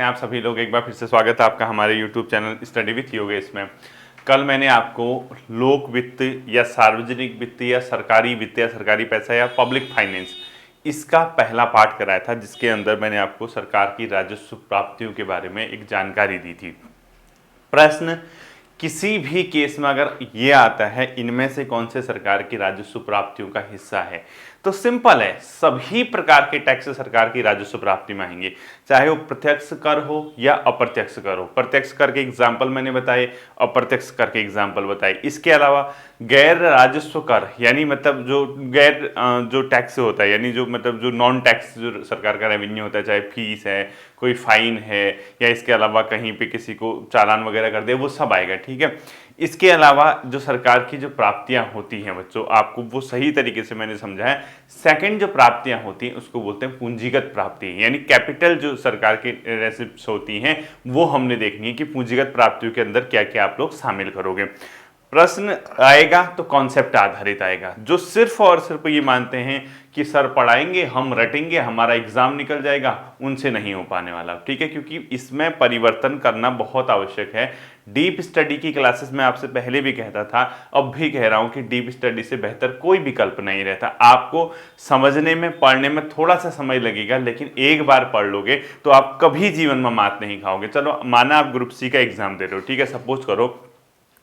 कैसे हैं आप सभी लोग। एक बार फिर से स्वागत है आपका हमारे YouTube channel study with Yogesh में। कल मैंने आपको लोक वित्त या सार्वजनिक वित्त या सरकारी वित्त या सरकारी पैसा या पब्लिक फाइनेंस, इसका पहला पार्ट कराया था, जिसके अंदर मैंने आपको सरकार की राजस्व प्राप्तियों के बारे में एक जानकारी दी थी। प्रश्न किसी भी केस में अगर ये आता है इनमें से कौन से सरकार की राजस्व प्राप्तियों का हिस्सा है, तो सिंपल है, सभी प्रकार के टैक्स सरकार की राजस्व प्राप्ति में आएंगे, चाहे वो प्रत्यक्ष कर हो या अप्रत्यक्ष कर हो। प्रत्यक्ष कर के एग्जाम्पल मैंने बताए, अप्रत्यक्ष कर के एग्जाम्पल बताए। इसके अलावा गैर राजस्व कर यानी मतलब जो गैर जो टैक्स होता है, यानी जो मतलब जो नॉन टैक्स जो सरकार का रेवेन्यू होता है, चाहे फीस है, कोई फाइन है, या इसके अलावा कहीं पे किसी को चालान वगैरह कर दे, वो सब आएगा। ठीक है। इसके अलावा जो सरकार की जो प्राप्तियां होती हैं बच्चों, आपको वो सही तरीके से मैंने समझा है। सेकंड जो प्राप्तियां होती हैं उसको बोलते हैं पूंजीगत प्राप्ति, यानी कैपिटल जो सरकार की रेसिप्ट्स होती हैं वो हमने देखनी है कि पूंजीगत प्राप्तियों के अंदर क्या क्या आप लोग शामिल करोगे। प्रश्न आएगा तो कॉन्सेप्ट आधारित आएगा। जो सिर्फ और सिर्फ ये मानते हैं कि सर पढ़ाएंगे हम रटेंगे हमारा एग्जाम निकल जाएगा, उनसे नहीं हो पाने वाला। ठीक है, क्योंकि इसमें परिवर्तन करना बहुत आवश्यक है। डीप स्टडी की क्लासेस में आपसे पहले भी कहता था, अब भी कह रहा हूं कि डीप स्टडी से बेहतर कोई विकल्प नहीं रहता। आपको समझने में पढ़ने में थोड़ा सा समय लगेगा, लेकिन एक बार पढ़ लोगे तो आप कभी जीवन में मात नहीं खाओगे। चलो माना आप ग्रुप सी का एग्जाम दे रहे हो, ठीक है, सपोज करो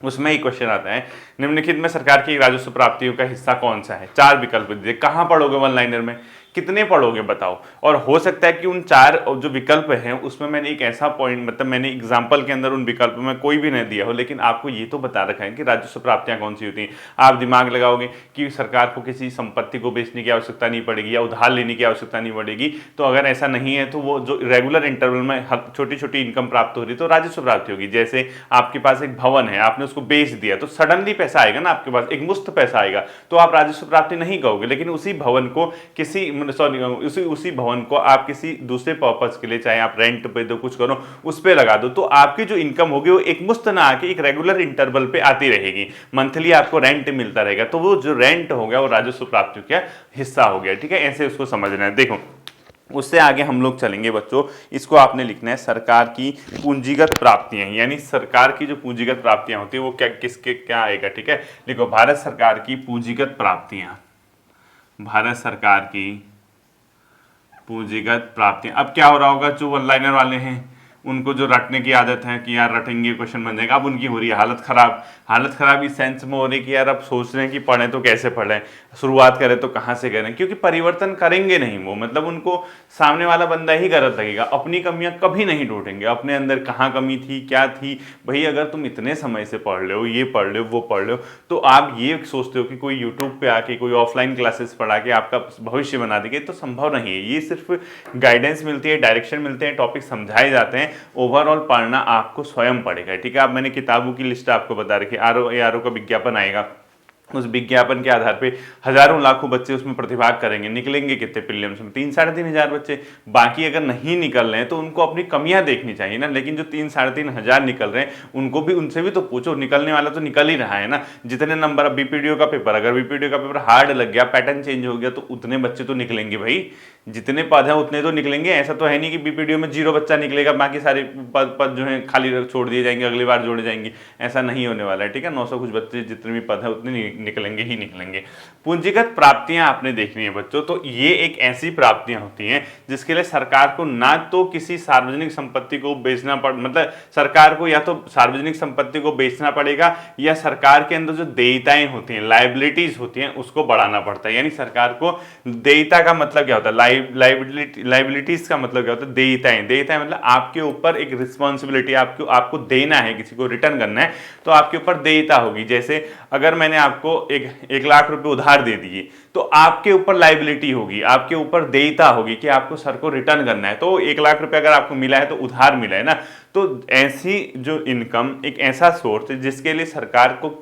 उसमें एक क्वेश्चन आता है, निम्नलिखित में सरकार की राजस्व प्राप्तियों का हिस्सा कौन सा है। 4 विकल्प दीजिए, कहां पढ़ोगे वन लाइनर में, कितने पढ़ोगे बताओ। और हो सकता है कि उन 4 जो विकल्प हैं उसमें मैंने एक ऐसा पॉइंट, मतलब मैंने एग्जांपल के अंदर उन विकल्प में कोई भी नहीं दिया हो, लेकिन आपको ये तो बता रखा है कि राजस्व प्राप्तियां कौन सी होती हैं। आप दिमाग लगाओगे कि सरकार को किसी संपत्ति को बेचने की आवश्यकता नहीं पड़ेगी या उधार लेने की आवश्यकता नहीं पड़ेगी, तो अगर ऐसा नहीं है तो वो जो रेगुलर इंटरवल में छोटी छोटी इनकम प्राप्त हो रही तो राजस्व प्राप्ति होगी। जैसे आपके पास एक भवन है, आपने उसको बेच दिया तो सडनली पैसा आएगा ना, आपके पास एक मुफ्त पैसा आएगा, तो आप राजस्व प्राप्ति नहीं कहोगे। लेकिन उसी भवन को किसी उसी भवन को आप किसी दूसरे पर्पस के लिए, चाहे आप रेंट पे दो, कुछ करो, उस पे लगा दो, तो आपकी जो इनकम होगी वो एक मुफ्त ना आके एक रेगुलर इंटरवल पे आती रहेगी, मंथली आपको रेंट मिलता रहेगा, तो वो जो रेंट हो गया वो राजस्व प्राप्ति का हिस्सा हो गया। ठीक है, ऐसे उसको समझना है। देखो उससे आगे हम लोग चलेंगे बच्चों, इसको आपने लिखना है सरकार की पूंजीगत प्राप्तियां, यानी सरकार की जो पूंजीगत प्राप्तियां होती है वो क्या किसके क्या आएगा। ठीक है, देखो भारत सरकार की पूंजीगत प्राप्तियां, भारत सरकार की पूंजीगत प्राप्तियां। अब क्या हो रहा होगा, जो वन लाइनर वाले हैं उनको जो रटने की आदत है कि यार रटेंगे क्वेश्चन बन जाएगा, अब उनकी हो रही है हालत खराब। हालत खराब इस सेंस में हो रही कि यार अब सोच रहे हैं कि पढ़ें तो कैसे पढ़ें, शुरुआत करें तो कहाँ से करें, क्योंकि परिवर्तन करेंगे नहीं वो, मतलब उनको सामने वाला बंदा ही गलत लगेगा, अपनी कमियां कभी नहीं ढूंढेंगे, अपने अंदर कहाँ कमी थी क्या थी। भाई अगर तुम इतने समय से पढ़ रहे हो, ये पढ़ रहे हो वो पढ़ रहे हो, तो आप ये सोचते हो कि कोई यूट्यूब पे आके कोई ऑफलाइन क्लासेस पढ़ा के आपका भविष्य बना देंगे, तो संभव नहीं है। ये सिर्फ गाइडेंस मिलती है, डायरेक्शन मिलते हैं, टॉपिक समझाए जाते हैं, ओवरऑल पढ़ना आपको स्वयं पड़ेगा। ठीक है, अब मैंने किताबों की लिस्ट आपको बता रखी, आरओ का विज्ञापन आएगा, उस विज्ञापन के आधार पे हजारों लाखों बच्चे उसमें प्रतिभाग करेंगे, निकलेंगे कितने प्रीलिम्स में, 3-3.5 हजार बच्चे। बाकी अगर नहीं निकल रहे हैं तो उनको अपनी कमियां देखनी चाहिए ना, लेकिन जो 3-3.5 हजार निकल रहे हैं उनको भी, उनसे भी तो पूछो, निकलने वाला तो निकल ही रहा है ना। जितने नंबर, अब बीपीडीओ का पेपर, अगर बीपीडीओ का पेपर हार्ड लग गया, पैटर्न चेंज हो गया, तो उतने बच्चे तो निकलेंगे भाई, जितने पद हैं उतने तो निकलेंगे। ऐसा तो है नहीं कि बीपीडीओ में 0 बच्चा निकलेगा, बाकी सारे पद जो है खाली छोड़ दिए जाएंगे, अगली बार जोड़े जाएंगे, ऐसा नहीं होने वाला है। ठीक है, 900 कुछ बच्चे जितने भी पद है उतने निकलेंगे ही निकलेंगे। पूंजीगत प्राप्तियां आपने देखनी है बच्चों, तो ये एक ऐसी प्राप्तियां होती हैं जिसके लिए सरकार को ना तो किसी सार्वजनिक संपत्ति को बेचना मतलब सरकार को या तो सार्वजनिक संपत्ति को बेचना पड़ेगा, या सरकार के अंदर जो देयताएं होती हैं, लाइबिलिटीज होती हैं, उसको बढ़ाना पड़ता है। यानी सरकार को देयता का मतलब क्या होता है, लाइबिलिटीज का मतलब क्या होता है, देयताएं। देयताएं मतलब आपके ऊपर एक रिस्पॉन्सिबिलिटी, आपको देना है, किसी को रिटर्न करना है, तो आपके ऊपर देयता होगी। जैसे अगर मैंने आपको 1 लाख रुपए उधार दे दिए तो आपके ऊपर लाइबिलिटी होगी, आपके ऊपर देयता होगी कि आपको सर को रिटर्न करना है। तो 1 लाख रुपए अगर आपको मिला है तो उधार मिला है ना। तो ऐसी जो इनकम एक ऐसा सोर्स है जिसके लिए सरकार को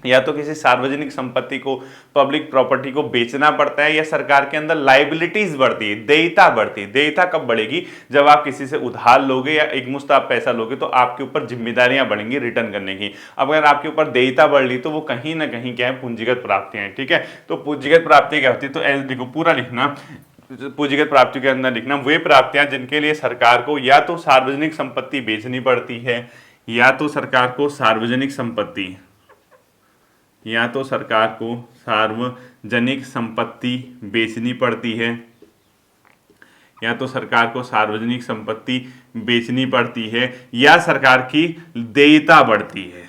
या तो किसी सार्वजनिक संपत्ति को, पब्लिक प्रॉपर्टी को बेचना पड़ता है, या सरकार के अंदर लाइबिलिटीज बढ़ती है, देयता बढ़ती है। देयता कब बढ़ेगी, जब आप किसी से उधार लोगे या एक मुश्त आप पैसा लोगे तो आपके ऊपर जिम्मेदारियां बढ़ेंगी रिटर्न करने की। अब अगर आपके ऊपर देयता बढ़ ली तो वो कहीं ना कहीं क्या है, पूंजीगत प्राप्तियां हैं। ठीक है, तो पूंजीगत प्राप्ति क्या होती है, तो देखो पूरा लिखना, पूंजीगत प्राप्तियों के अंदर लिखना वे प्राप्तियां जिनके लिए सरकार को या तो सार्वजनिक संपत्ति बेचनी पड़ती है, या तो सरकार को सार्वजनिक संपत्ति, या तो सरकार को सार्वजनिक संपत्ति बेचनी पड़ती है, या तो सरकार को सार्वजनिक संपत्ति बेचनी पड़ती है, या सरकार की देयता बढ़ती है।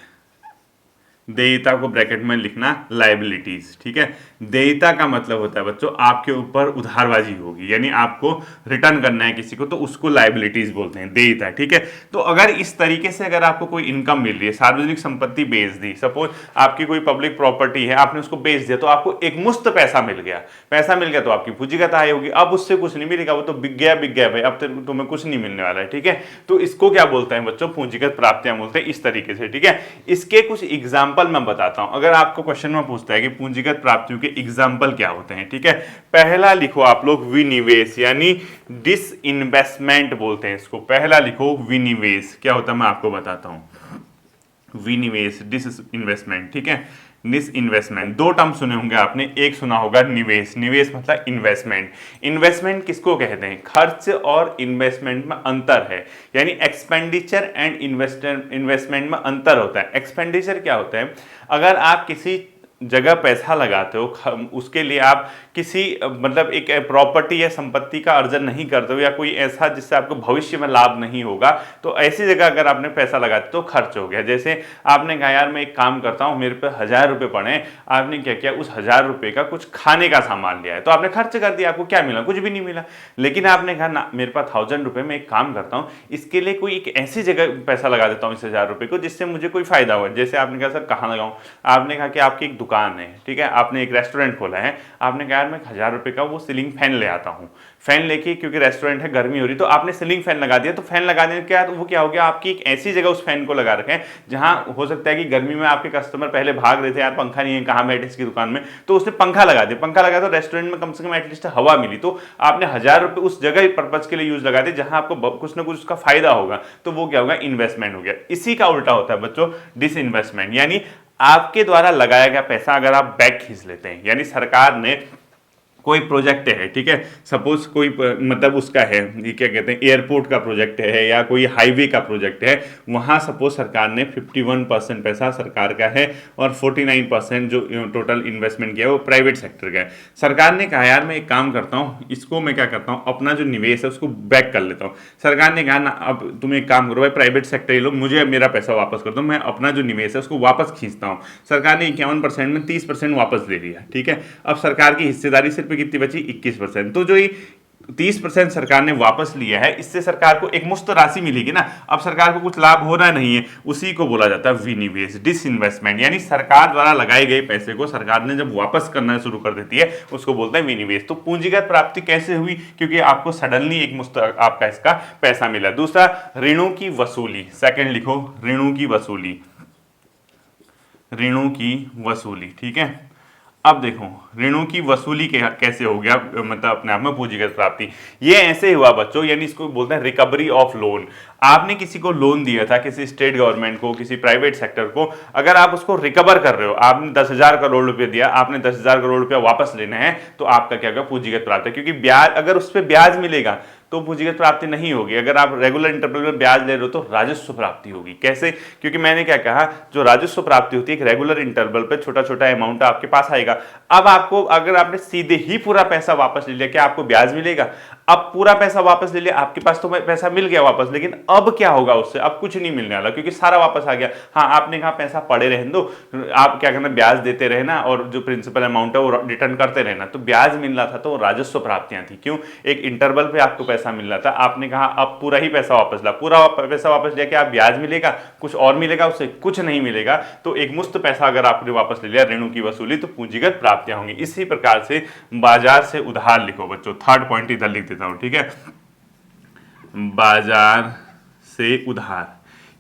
देयता को ब्रैकेट में लिखना लायबिलिटीज, ठीक है। देयता का मतलब होता है बच्चों आपके ऊपर उधारबाजी होगी, यानी आपको रिटर्न करना है किसी को, तो उसको लायबिलिटीज बोलते हैं, देयता, ठीक है। तो अगर इस तरीके से अगर आपको कोई इनकम मिल रही है, सार्वजनिक संपत्ति बेच दी, सपोज आपकी कोई पब्लिक प्रॉपर्टी है, आपने उसको बेच दिया, तो आपको एक मुश्त पैसा मिल गया, तो आपकी पूंजीगत आय होगी। अब उससे कुछ नहीं मिलेगा, वो तो बिक गया भाई, अब तुम्हें कुछ नहीं मिलने वाला है, ठीक है। तो इसको क्या बोलते हैं बच्चों, पूंजीगत प्राप्तियां बोलते हैं, इस तरीके से, ठीक है। इसके कुछ एग्जाम्पल मैं बताता हूं, अगर आपको क्वेश्चन में पूछता है कि पूंजीगत प्राप्तियों के एग्जाम्पल क्या होते हैं, ठीक है। पहला लिखो आप लोग विनिवेश, यानी डिसइन्वेस्टमेंट बोलते हैं इसको। पहला लिखो विनिवेश, क्या होता है मैं आपको बताता हूं। विनिवेश, डिसइन्वेस्टमेंट, ठीक है। डिसइन्वेस्टमेंट, दो टर्म सुने होंगे आपने, एक सुना होगा निवेश। निवेश मतलब इन्वेस्टमेंट। इन्वेस्टमेंट किसको कहते हैं, खर्च और इन्वेस्टमेंट में अंतर है, यानी एक्सपेंडिचर एंड इन्वेस्टमेंट में अंतर होता है। एक्सपेंडिचर क्या होता है, अगर आप किसी जगह पैसा लगाते हो, उसके लिए आप किसी मतलब एक प्रॉपर्टी या संपत्ति का अर्जन नहीं करते हो, या कोई ऐसा जिससे आपको भविष्य में लाभ नहीं होगा, तो ऐसी जगह अगर आपने पैसा लगाते तो खर्च हो गया। जैसे आपने कहा यार मैं एक काम करता हूं, मेरे पे 1000 रुपये पड़े, आपने क्या किया, उस 1000 रुपये का कुछ खाने का सामान लिया है, तो आपने खर्च कर दिया, आपको क्या मिला, कुछ भी नहीं मिला। लेकिन आपने कहा ना मेरे पास 1000 रुपये, में एक काम करता हूँ, इसके लिए कोई एक ऐसी जगह पैसा लगा देता हूँ इस 1000 रुपये को, जिससे मुझे कोई फायदा हो। जैसे आपने कहा सर कहाँ लगाऊं, आपने कहा कि आपकी एक दुकान है, ठीक है, आपने एक रेस्टोरेंट खोला है, आपने कहा यार मैं 1000 रुपये का वो सीलिंग फैन ले आता हूँ। फैन लेके, क्योंकि रेस्टोरेंट है, गर्मी हो रही, तो आपने सीलिंग फैन लगा दिया, तो फैन लगाने के बाद वो क्या हो गया, आपकी एक ऐसी जगह उस फैन को लगा रखें जहां हो सकता है कि गर्मी में आपके कस्टमर पहले भाग रहे थे, यार पंखा नहीं है, कहाँ बैठे इसकी दुकान में, तो उसने पंखा लगा दिया। पंखा लगा तो रेस्टोरेंट में कम से कम एटलीस्ट हवा मिली, तो आपने 1000 रुपये उस जगह पर्पज के लिए यूज लगा दिए जहां आपको कुछ ना कुछ उसका फायदा होगा, तो वो क्या होगा, इन्वेस्टमेंट हो गया। इसी का उल्टा होता है बच्चों डिसइन्वेस्टमेंट, यानी आपके द्वारा लगाया गया पैसा अगर आप बैक खींच लेते हैं, यानी सरकार ने कोई प्रोजेक्ट है, ठीक है, सपोज कोई मतलब उसका है, ये क्या कहते हैं, एयरपोर्ट का प्रोजेक्ट है या कोई हाईवे का प्रोजेक्ट है, वहां सपोज सरकार ने 51% पैसा सरकार का है और 49% जो टोटल इन्वेस्टमेंट किया है वो प्राइवेट सेक्टर का है। सरकार ने कहा यार मैं एक काम करता हूँ, इसको मैं क्या करता हूँ, अपना जो निवेश है उसको बैक कर लेता हूँ। सरकार ने कहा ना अब तुम एक काम करो भाई, प्राइवेट सेक्टर ये लोग, मुझे मेरा पैसा वापस कर दो, मैं अपना जो निवेश है उसको वापस खींचता हूँ। सरकार ने 51% में 30% वापस ले लिया, ठीक है। अब सरकार की हिस्सेदारी सिर्फ कितनी बची, 21%। तो जो ये 30% सरकार ने वापस लिया है, इससे सरकार को एक मुफ्त राशि मिलेगी ना, अब सरकार को कुछ लाभ हो रहा नहीं है, उसी को बोला जाता है विनिवेश, डिसइन्वेस्टमेंट, यानी सरकार द्वारा लगाए गए पैसे को सरकार ने जब वापस करना शुरू कर देती है उसको बोलते हैं विनिवेश। तो पूंजीगत प्राप्ति कैसे हुई, क्योंकि आपको सडनली एक मुफ्त आपका इसका पैसा मिला। दूसरा ऋणों की वसूली, सेकंड लिखो, ऋणों की वसूली, ऋणों की वसूली, ठीक है। अब देखो ऋणों की वसूली कैसे हो गया, मतलब अपने आप में पूंजीगत प्राप्ति, ये ऐसे हुआ बच्चों, यानी इसको बोलते हैं रिकवरी ऑफ लोन। आपने किसी को लोन दिया था, किसी स्टेट गवर्नमेंट को, किसी प्राइवेट सेक्टर को, अगर आप उसको रिकवर कर रहे हो, आपने 10,000 करोड़ रुपए दिया, आपने 10,000 करोड़ रुपया वापस लेना है, तो आपका क्या होगा, पूंजीगत प्राप्ति, क्योंकि ब्याज, अगर उस पर ब्याज मिलेगा तो पूंजीगत प्राप्ति नहीं होगी। अगर आप रेगुलर इंटरवल में ब्याज ले रहे हो तो राजस्व प्राप्ति होगी। कैसे, क्योंकि मैंने क्या कहा, जो राजस्व प्राप्ति होती है एक रेगुलर इंटरवल पे छोटा छोटा अमाउंट आपके पास आएगा। अब आपको, अगर आपने सीधे ही पूरा पैसा वापस ले लिया, क्या आपको ब्याज मिलेगा? अब पूरा पैसा वापस ले लिया, आपके पास तो पैसा मिल गया वापस, लेकिन अब क्या होगा उससे, अब कुछ नहीं मिलने वाला, क्योंकि सारा वापस आ गया। हाँ, आपने कहा पैसा पड़े रहने दो, आप क्या करना, ब्याज देते रहना और जो प्रिंसिपल अमाउंट है वो रिटर्न करते रहना, तो ब्याज मिल रहा था, तो राजस्व प्राप्तियां थी। क्यों, एक इंटरवल पे आपको पैसा मिल रहा था, आपने कहा अब पूरा ही पैसा वापस ला, पूरा पैसा वापस लिया, क्या ब्याज मिलेगा, कुछ और मिलेगा, उससे कुछ नहीं मिलेगा। तो एक मुफ्त पैसा अगर आपने वापस ले लिया, ऋणों की वसूली, तो पूंजीगत प्राप्तियां होंगी। इसी प्रकार से बाजार से उधार लिखो बच्चों, थर्ड पॉइंट इधर लिख देता हूं, ठीक है। बाजार से उधार,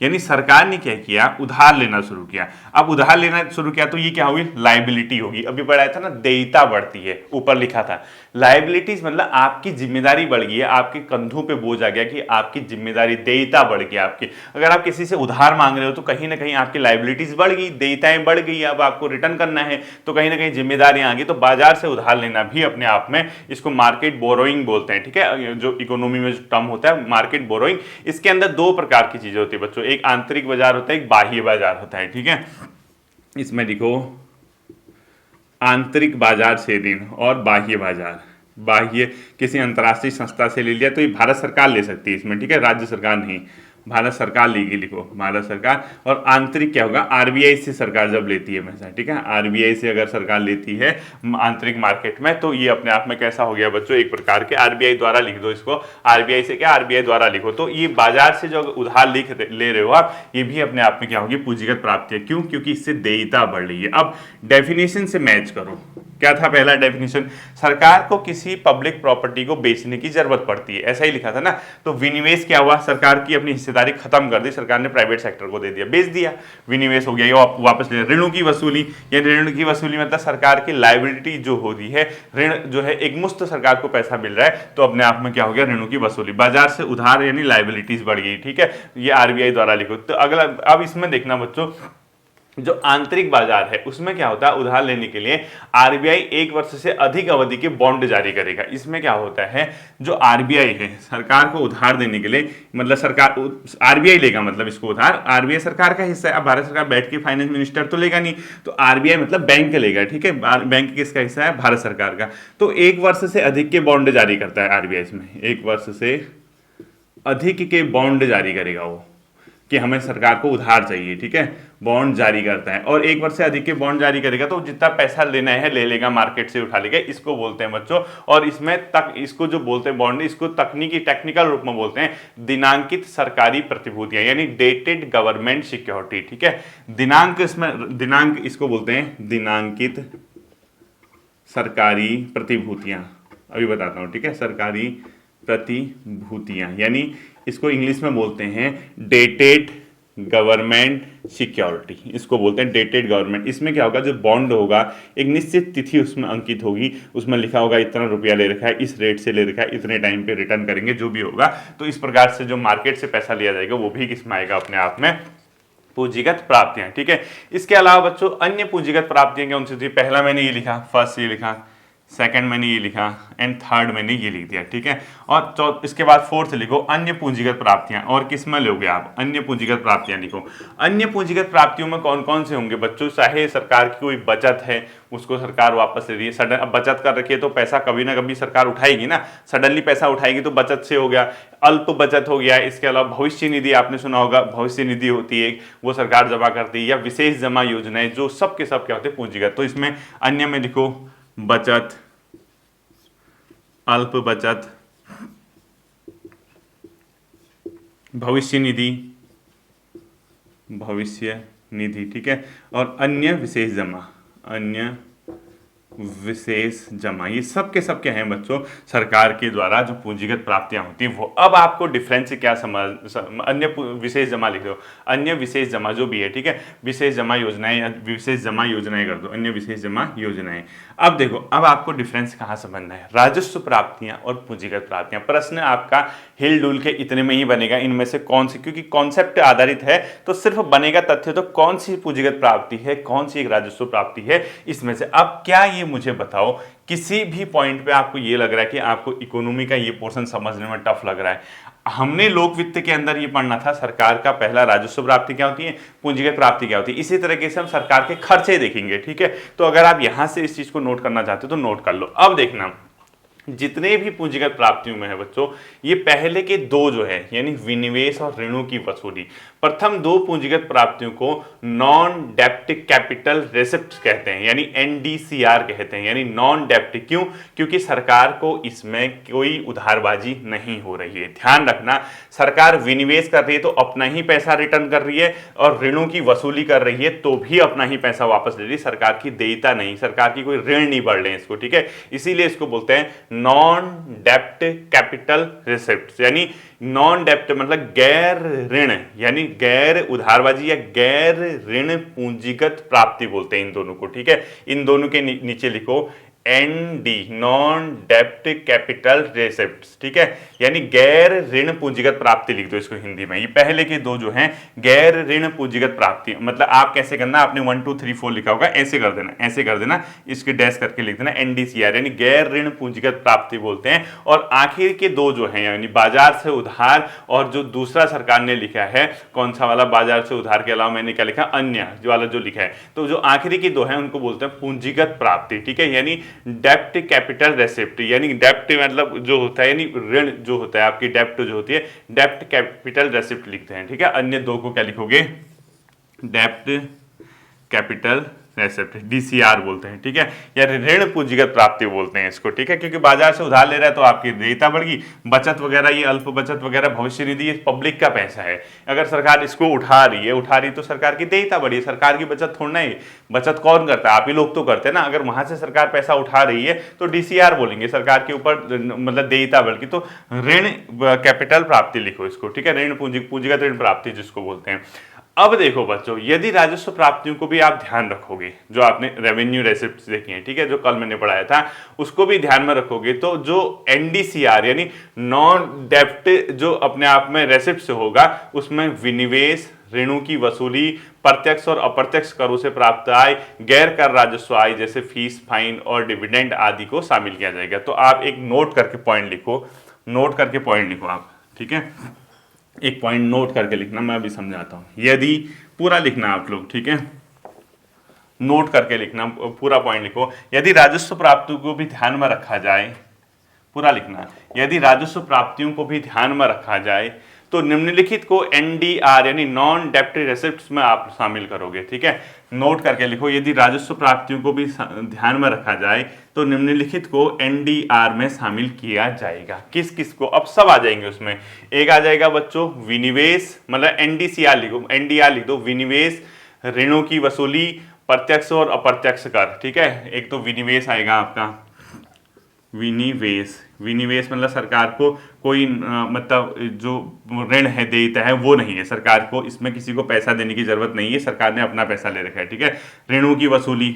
यानी सरकार ने क्या किया, उधार लेना शुरू किया। अब उधार लेना शुरू किया तो ये क्या होगी, लायबिलिटी होगी। अभी पढ़ाया था ना, देयता बढ़ती है, ऊपर लिखा था। लायबिलिटीज मतलब आपकी जिम्मेदारी बढ़ गई है, आपके कंधों पे बोझ आ गया कि आपकी जिम्मेदारी, देयता बढ़ गई आपकी। अगर आप किसी से उधार मांग रहे हो तो कहीं ना कहीं आपकी लायबिलिटीज बढ़ गई, देयताएं बढ़ गई, अब आपको रिटर्न करना है तो कहीं ना कहीं जिम्मेदारियां आ गई। तो बाजार से उधार लेना भी अपने आप में, इसको मार्केट बोरोइंग बोलते हैं, ठीक है, जो इकोनॉमी में जो टर्म होता है मार्केट बोरोइंग। इसके अंदर दो प्रकार की चीजें होती है बच्चों, एक आंतरिक बाजार होता है, एक बाह्य बाजार होता है, ठीक है। इसमें लिखो आंतरिक बाजार से ऋण और बाह्य बाजार। बाह्य किसी अंतर्राष्ट्रीय संस्था से ले लिया तो ये भारत सरकार ले सकती है इसमें, ठीक है, राज्य सरकार नहीं, भारत सरकार लेगी, लिखो भारत सरकार। और आंतरिक क्या होगा, आरबीआई से सरकार जब लेती है पैसा, ठीक है, आरबीआई से अगर सरकार लेती है आंतरिक मार्केट में, तो ये अपने आप में कैसा हो गया बच्चों, एक प्रकार के आरबीआई द्वारा लिख दो इसको, आरबीआई से क्या, आरबीआई द्वारा लिखो। तो ये बाजार से जो उधार ले रहे हो आप, ये भी अपने आप में क्या होगी, पूंजीगत प्राप्ति है। क्यों, क्योंकि इससे देयता बढ़ रही है। अब डेफिनेशन से मैच करो, क्या था पहला डेफिनेशन, सरकार को किसी पब्लिक प्रॉपर्टी को बेचने की जरूरत पड़ती है, ऐसा ही लिखा था ना। तो विनिवेश क्या हुआ, सरकार की अपनी हिस्सेदारी खत्म कर दी, सरकार ने प्राइवेट सेक्टर को दे दिया, बेच दिया, विनिवेश हो गया, ये वापस ले। ऋणों की वसूली, या ऋण की वसूली मतलब सरकार की लायबिलिटी जो होती है, ऋण जो है एक मुश्त सरकार को पैसा मिल रहा है, तो अपने आप में क्या हो गया, ऋणों की वसूली। बाजार से उधार यानी लायबिलिटीज बढ़ गई, ठीक है, ये आरबीआई द्वारा लिखो। तो अगला, अब इसमें देखना बच्चों, जो आंतरिक बाजार है उसमें क्या होता है, उधार लेने के लिए आरबीआई 1 वर्ष से अधिक अवधि के बॉन्ड जारी करेगा। इसमें क्या होता है, जो आरबीआई है सरकार को उधार देने के लिए, मतलब सरकार, आरबीआई लेगा मतलब इसको उधार, आरबीआई सरकार का हिस्सा है। अब भारत सरकार बैठ के फाइनेंस मिनिस्टर तो लेगा नहीं, तो आरबीआई मतलब बैंक लेगा, ठीक है, बैंक किसका हिस्सा है, भारत सरकार का। तो 1 वर्ष से अधिक के बॉन्ड जारी करता है आरबीआई, इसमें 1 वर्ष से अधिक के बॉन्ड जारी करेगा वो, कि हमें सरकार को उधार चाहिए, ठीक है, बॉन्ड जारी करता है। और 1 वर्ष से अधिक के बॉन्ड जारी करेगा तो जितना पैसा लेना है ले लेगा, मार्केट से उठा लेगा, इसको बोलते हैं बच्चों। और इसमें तक, इसको जो बोलते हैं बॉन्ड, इसको तकनीकी टेक्निकल रूप में बोलते हैं दिनांकित सरकारी प्रतिभूतियां, यानी डेटेड गवर्नमेंट सिक्योरिटी, ठीक है। दिनांक, इसमें दिनांक इसको बोलते हैं दिनांकित सरकारी प्रतिभूतियां, अभी बताता हूं, ठीक है, सरकारी प्रतिभूतियां, यानी इसको इंग्लिश में बोलते हैं डेटेड गवर्नमेंट सिक्योरिटी, इसको बोलते हैं डेटेड गवर्नमेंट। इसमें क्या होगा, जो बॉन्ड होगा एक निश्चित तिथि उसमें अंकित होगी, उसमें लिखा होगा इतना रुपया ले रखा है, इस रेट से ले रखा है, इतने टाइम पे रिटर्न करेंगे, जो भी होगा। तो इस प्रकार से जो मार्केट से पैसा लिया जाएगा वो भी किसमें आएगा, अपने आप में पूंजीगत प्राप्तियां, ठीक है। इसके अलावा बच्चों अन्य पूंजीगत प्राप्तियां कौन सी थी, पहला मैंने ये लिखा, फर्स्ट ये लिखा, सेकंड मैंने ये लिखा एंड थर्ड मैंने ये लिख दिया, ठीक है। और इसके बाद फोर्थ लिखो अन्य पूंजीगत प्राप्तियां, और किस में लोगे आप, अन्य पूंजीगत प्राप्तियां लिखो। अन्य पूंजीगत प्राप्तियों में कौन कौन से होंगे बच्चों, चाहे सरकार की कोई बचत है उसको सरकार वापस ले रही है, सडन अब बचत कर रखी है तो पैसा कभी ना कभी सरकार उठाएगी ना, सडनली पैसा उठाएगी तो बचत से हो गया, अल्प बचत हो गया। इसके अलावा भविष्य निधि, आपने सुना होगा भविष्य निधि होती है, वो सरकार जमा करती है, या विशेष जमा योजनाएं, जो सब के सब क्या होते हैं, पूंजीगत। तो इसमें अन्य में लिखो बचत, अल्प बचत, भविष्य निधि, भविष्य निधि, ठीक है, और अन्य विशेष जमा, अन्य विशेष जमा, ये सब के सब क्या हैं बच्चों, सरकार के द्वारा जो पूंजीगत प्राप्तियां होती हैं वो। अब आपको डिफरेंस से क्या अन्य विशेष जमा लिख दो, अन्य विशेष जमा जो भी है, ठीक है, विशेष जमा योजनाएं या विशेष जमा योजनाएं कर दो, अन्य विशेष जमा योजनाएं। अब देखो, अब आपको डिफरेंस कहाँ समझना है, राजस्व प्राप्तियां और पूंजीगत प्राप्तियां। प्रश्न आपका हिल डुल के इतने में ही बनेगा, इनमें से कौन सी, क्योंकि कॉन्सेप्ट आधारित है तो सिर्फ बनेगा तथ्य, तो कौन सी पूंजीगत प्राप्ति है, कौन सी एक राजस्व प्राप्ति है, इसमें से। अब क्या ये मुझे बताओ, किसी भी पॉइंट पे आपको ये लग रहा है कि आपको इकोनॉमी का ये पोर्शन समझने में टफ लग रहा है, हमने लोक वित्त के अंदर ये पढ़ना था, सरकार का पहला राजस्व प्राप्ति क्या होती है, पूंजीगत प्राप्ति क्या होती है। इसी तरीके से हम सरकार के खर्चे देखेंगे, ठीक है। तो अगर आप यहां से इस चीज को नोट करना चाहते हो तो नोट कर लो। अब देखना, जितने भी पूंजीगत प्राप्तियों में है बच्चों, ये पहले के दो जो है, यानी विनिवेश और ऋणों की वसूली, प्रथम दो पूंजीगत प्राप्तियों को नॉन डेप्ट कैपिटल रेसिप्ट कहते हैं, यानी एनडीसीआर कहते हैं, यानी नॉन डेप्ट। क्यों, क्योंकि सरकार को इसमें कोई उधारबाजी नहीं हो रही है। ध्यान रखना, सरकार विनिवेश कर रही है तो अपना ही पैसा रिटर्न कर रही है, और ऋणों की वसूली कर रही है तो भी अपना ही पैसा वापस ले रही है, सरकार की देयता नहीं, सरकार की कोई ऋण नहीं बढ़ रहे हैं इसको, ठीक है। इसीलिए इसको बोलते हैं नॉन डेप्ट कैपिटल रिसिप्ट, यानी नॉन डेप्ट मतलब गैर ऋण, यानी गैर उधारबाजी या गैर ऋण पूंजीगत प्राप्ति बोलते हैं इन दोनों को। ठीक है, इन दोनों के नीचे लिखो एनडी, नॉन डेप्ट कैपिटल रिसिप्ट्स। ठीक है, यानी गैर ऋण पूंजीगत प्राप्ति लिख दो इसको हिंदी में। ये पहले के दो जो हैं गैर ऋण पूंजीगत प्राप्ति, मतलब आप कैसे करना, आपने 1 2 3 4 लिखा होगा, ऐसे कर देना, ऐसे कर देना, इसके डैश करके लिख देना एनडीसीआर, यानी गैर ऋण पूंजीगत प्राप्ति बोलते हैं। और आखिर के दो जो हैं यानी बाजार से उधार, और जो दूसरा सरकार ने लिखा है कौन सा वाला, बाजार से उधार के अलावा मैंने क्या लिखा, अन्य वाला जो लिखा है, तो जो आखिरी के दो हैं उनको बोलते हैं पूंजीगत प्राप्ति। ठीक है, यानी डेप्ट कैपिटल रेसिप्ट, यानी डेप्ट मतलब जो होता है यानी ऋण जो होता है, आपकी डेप्ट जो होती है डेप्ट कैपिटल रेसिप्ट लिखते हैं। ठीक है, अन्य दो को क्या लिखोगे, डेप्ट कैपिटल रेसिप्ट, डीसीआर बोलते हैं। ठीक है, या ऋण पूंजीगत प्राप्ति बोलते हैं इसको। ठीक है, क्योंकि बाजार से उधार ले रहा है तो आपकी देयता बढ़ गई, बचत वगैरह, ये अल्प बचत वगैरह, भविष्य निधि, ये पब्लिक का पैसा है। अगर सरकार इसको उठा रही तो सरकार की देयता बढ़ी, सरकार की बचत थोड़ा ही, बचत कौन करता है, आप ही लोग तो करते हैं ना। अगर वहां से सरकार पैसा उठा रही है तो डीसीआर बोलेंगे, सरकार के ऊपर मतलब देयता बढ़ गई, तो ऋण कैपिटल प्राप्ति लिखो इसको। ठीक है, ऋण पूंजीगत ऋण प्राप्ति जिसको बोलते हैं। अब देखो बच्चों, यदि राजस्व प्राप्तियों को भी आप ध्यान रखोगे, जो आपने रेवेन्यू रेसिप्ट्स देखी हैं, ठीक है, जो कल मैंने पढ़ाया था, उसको भी ध्यान में रखोगे, तो जो एनडीसीआर यानी नॉन डेप्ट जो अपने आप में रेसिप्ट से होगा, उसमें विनिवेश, ऋणों की वसूली, प्रत्यक्ष और अप्रत्यक्ष करों से प्राप्त आय, गैर कर राजस्व आय जैसे फीस, फाइन और डिविडेंड आदि को शामिल किया जाएगा। तो आप एक नोट करके पॉइंट लिखो, नोट करके पॉइंट लिखो आप। ठीक है, एक पॉइंट नोट करके लिखना, मैं अभी समझाता हूं, यदि पूरा लिखना आप लोग। ठीक है, नोट करके लिखना, पूरा पॉइंट लिखो। यदि राजस्व प्राप्तियों को भी ध्यान में रखा जाए, पूरा लिखना, यदि राजस्व प्राप्तियों को भी ध्यान में रखा जाए तो निम्नलिखित को एनडीआर यानी नॉन डेप्ट रेसिप्ट्स में आप शामिल करोगे। ठीक है, नोट करके लिखो, यदि राजस्व प्राप्तियों को भी ध्यान में रखा जाए तो निम्नलिखित को एनडीआर में शामिल किया जाएगा। किस किस को, अब सब आ जाएंगे उसमें। एक आ जाएगा बच्चों विनिवेश, मतलब एनडीसीआर लिखो, एनडीआर लिख दो, विनिवेश, ऋणों की वसूली, प्रत्यक्ष और अप्रत्यक्ष कर। ठीक है, एक तो विनिवेश आएगा आपका, विनिवेश मतलब सरकार को कोई मतलब जो ऋण है देता है वो नहीं है, सरकार को इसमें किसी को पैसा देने की जरूरत नहीं है, सरकार ने अपना पैसा ले रखा है। ठीक है, ऋणों की वसूली,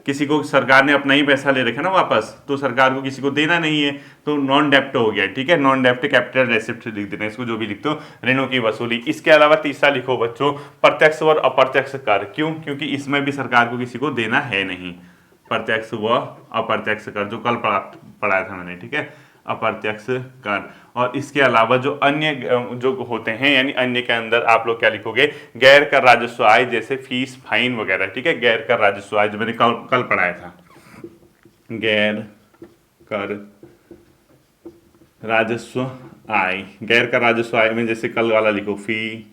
किसी को सरकार ने अपना ही पैसा ले रखा है ना वापस, तो सरकार को किसी को देना नहीं है, तो नॉन डेप्ट हो गया। ठीक है, नॉन डेप्ट कैपिटल रेसिप्ट लिख देना इसको, जो भी लिखते हो, ऋणों की वसूली। इसके अलावा तीसरा लिखो बच्चों प्रत्यक्ष और अप्रत्यक्ष कर। क्यों, क्योंकि इसमें भी सरकार को किसी को देना है नहीं, प्रत्यक्ष व अप्रत्यक्ष कर, जो कल पढ़ाया था मैंने। ठीक है, अप्रत्यक्ष कर। और इसके अलावा जो अन्य जो होते हैं, यानी अन्य के अंदर आप लोग क्या लिखोगे, गैर कर राजस्व आय जैसे फीस, फाइन वगैरह। ठीक है, गैर कर राजस्व आय जो मैंने कल पढ़ाया था, गैर कर राजस्व आय, गैर कर राजस्व आय में जैसे कल वाला लिखो, फी,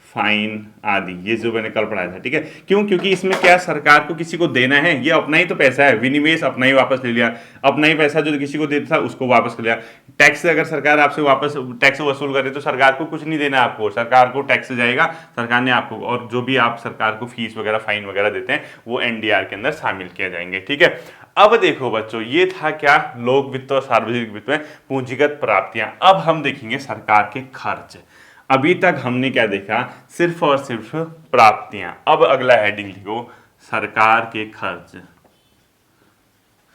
फाइन आदि, ये जो मैंने कल पढ़ाया था। ठीक है, क्यों, क्योंकि इसमें क्या सरकार को किसी को देना है, ये अपना ही तो पैसा है, विनिवेश अपना ही वापस ले लिया, अपना ही पैसा जो किसी को देता था उसको वापस कर लिया। टैक्स अगर सरकार आपसे वापस टैक्स वसूल करे तो सरकार को कुछ नहीं देना, आपको सरकार को टैक्स जाएगा, सरकार ने आपको, और जो भी आप सरकार को फीस वगैरह, फाइन वगैरह देते हैं वो एनडीआर के अंदर शामिल किए जाएंगे। ठीक है, अब देखो बच्चों, ये था क्या, लोक वित्त और सार्वजनिक वित्त में पूंजीगत प्राप्तियां। अब हम देखेंगे सरकार के खर्च। अभी तक हमने क्या देखा, सिर्फ और सिर्फ प्राप्तियां। अब अगला हेडिंग लिखो, सरकार के खर्च,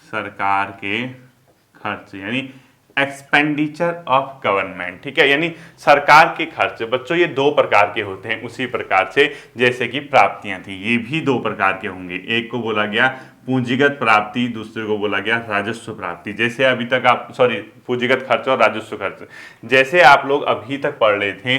सरकार के खर्च यानी एक्सपेंडिचर ऑफ गवर्नमेंट। ठीक है, यानी सरकार के खर्च। बच्चों ये दो प्रकार के होते हैं, उसी प्रकार से जैसे कि प्राप्तियां थी, ये भी दो प्रकार के होंगे। एक को बोला गया पूंजीगत प्राप्ति, दूसरे को बोला गया राजस्व प्राप्ति। जैसे अभी तक आप पूंजीगत खर्च और राजस्व खर्च, जैसे आप लोग अभी तक पढ़ रहे थे